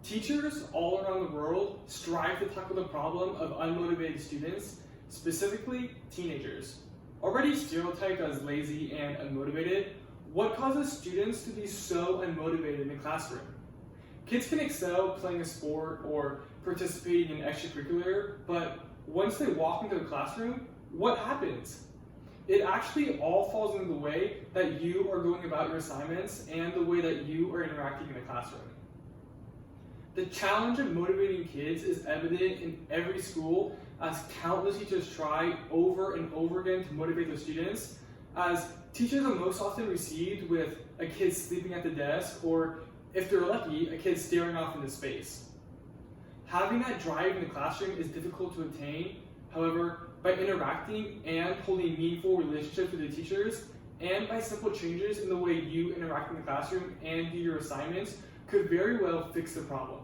Teachers all around the world strive to tackle the problem of unmotivated students, specifically teenagers. Already stereotyped as lazy and unmotivated, what causes students to be so unmotivated in the classroom? Kids can excel playing a sport or participating in extracurricular, but once they walk into the classroom, what happens? It actually all falls into the way that you are going about your assignments and the way that you are interacting in the classroom. The challenge of motivating kids is evident in every school as countless teachers try over and over again to motivate their students, as teachers are most often received with a kid sleeping at the desk, or if they're lucky, a kid staring off into space. Having that drive in the classroom is difficult to attain. However, by interacting and holding meaningful relationships with the teachers, and by simple changes in the way you interact in the classroom and do your assignments, could very well fix the problem.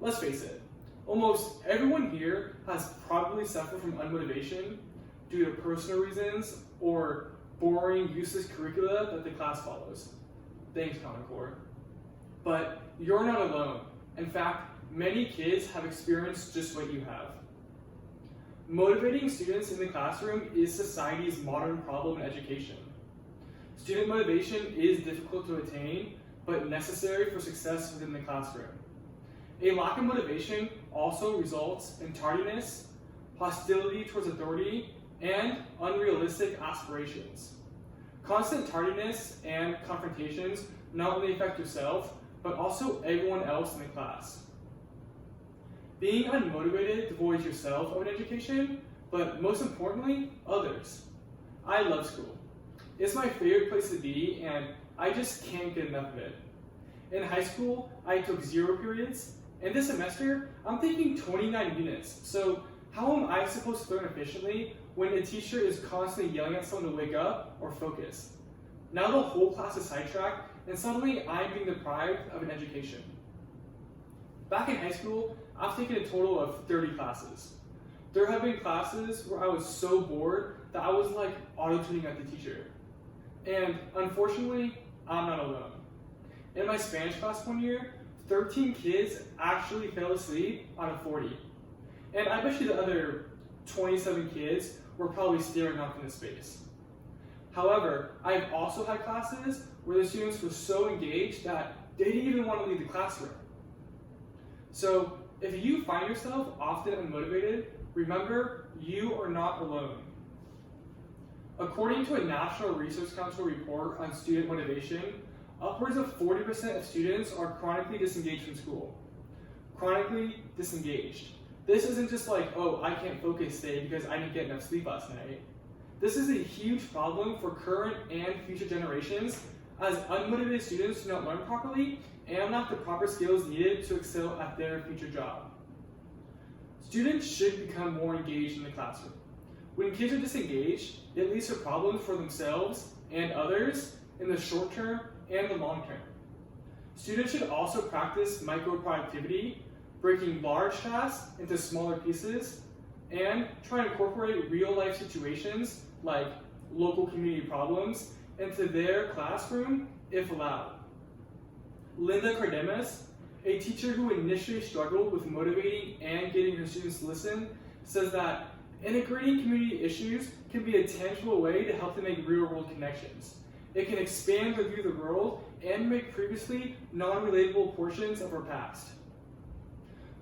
Let's face it, almost everyone here has probably suffered from unmotivation due to personal reasons or boring, useless curricula that the class follows. Thanks, Common Core. But you're not alone. In fact, many kids have experienced just what you have. Motivating students in the classroom is society's modern problem in education. Student motivation is difficult to attain, but necessary for success within the classroom. A lack of motivation also results in tardiness, hostility towards authority, and unrealistic aspirations. Constant tardiness and confrontations not only affect yourself, but also everyone else in the class. Being unmotivated devoids yourself of an education, but most importantly, others. I love school. It's my favorite place to be, and I just can't get enough of it. In high school, I took 0 periods, and this semester, I'm taking 29 units. So how am I supposed to learn efficiently when a teacher is constantly yelling at someone to wake up or focus? Now the whole class is sidetracked, and suddenly I'm being deprived of an education. Back in high school, I've taken a total of 30 classes. There have been classes where I was so bored that I was like auto-tuning at the teacher. And unfortunately, I'm not alone. In my Spanish class one year, 13 kids actually fell asleep out of 40. And I bet you the other 27 kids were probably staring off into space. However, I've also had classes where the students were so engaged that they didn't even want to leave the classroom. So, if you find yourself often unmotivated, remember, you are not alone. According to a National Research Council report on student motivation, upwards of 40% of students are chronically disengaged from school. Chronically disengaged. This isn't just like, oh, I can't focus today because I didn't get enough sleep last night. This is a huge problem for current and future generations, as unmotivated students do not learn properly and lack the proper skills needed to excel at their future job. Students should become more engaged in the classroom. When kids are disengaged, it leads to problems for themselves and others in the short term and the long term. Students should also practice micro-productivity, breaking large tasks into smaller pieces, and try to incorporate real-life situations like local community problems into their classroom if allowed. Linda Cardenas, a teacher who initially struggled with motivating and getting her students to listen, says that integrating community issues can be a tangible way to help them make real-world connections. It can expand their view of the world and make previously non-relatable portions of our past.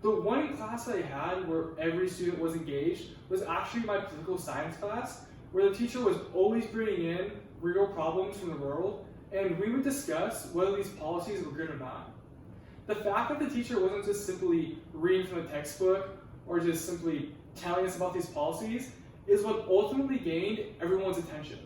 The one class that I had where every student was engaged was actually my political science class, where the teacher was always bringing in real problems from the world, and we would discuss whether these policies were good or not. The fact that the teacher wasn't just simply reading from the textbook or just simply telling us about these policies is what ultimately gained everyone's attention.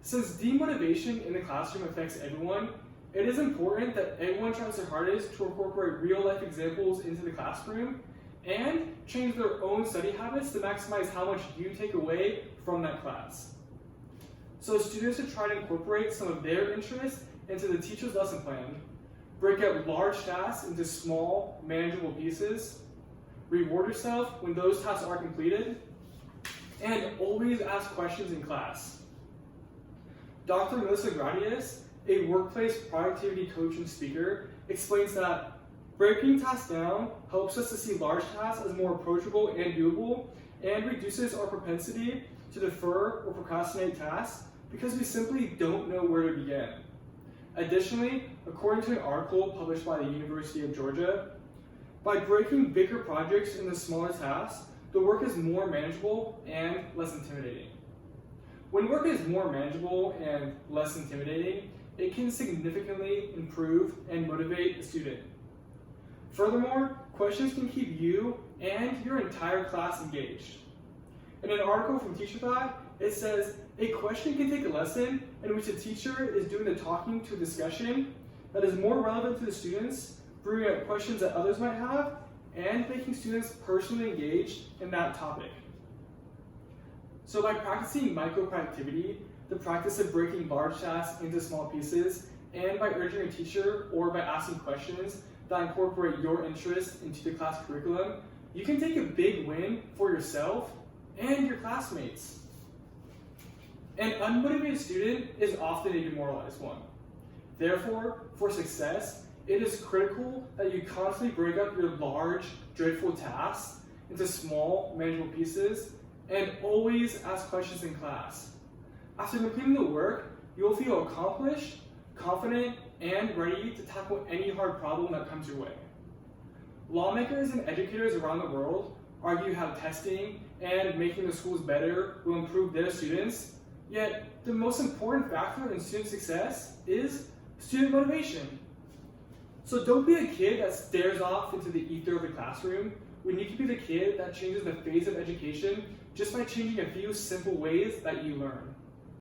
Since demotivation in the classroom affects everyone, it is important that everyone tries their hardest to incorporate real-life examples into the classroom and change their own study habits to maximize how much you take away from that class. So students should try to incorporate some of their interests into the teacher's lesson plan, break out large tasks into small, manageable pieces, reward yourself when those tasks are completed, and always ask questions in class. Dr. Melissa Gradius, a workplace productivity coach and speaker, explains that Breaking tasks down helps us to see large tasks as more approachable and doable, and reduces our propensity to defer or procrastinate tasks because we simply don't know where to begin. Additionally, according to an article published by the University of Georgia, by breaking bigger projects into smaller tasks, the work is more manageable and less intimidating. When work is more manageable and less intimidating, it can significantly improve and motivate a student. Furthermore, questions can keep you and your entire class engaged. In an article from TeacherThought, it says, a question can take a lesson in which the teacher is doing the talking to a discussion that is more relevant to the students, bringing up questions that others might have, and making students personally engaged in that topic. So by practicing micro-productivity, the practice of breaking large tasks into small pieces, and by urging your teacher or by asking questions that incorporate your interest into the class curriculum, you can take a big win for yourself and your classmates. An unmotivated student is often a demoralized one. Therefore, for success, it is critical that you constantly break up your large, dreadful tasks into small, manageable pieces, and always ask questions in class. After completing the work, you will feel accomplished, confident, and ready to tackle any hard problem that comes your way. Lawmakers and educators around the world argue how testing and making the schools better will improve their students, yet the most important factor in student success is student motivation. So don't be a kid that stares off into the ether of the classroom when you can be the kid that changes the face of education just by changing a few simple ways that you learn.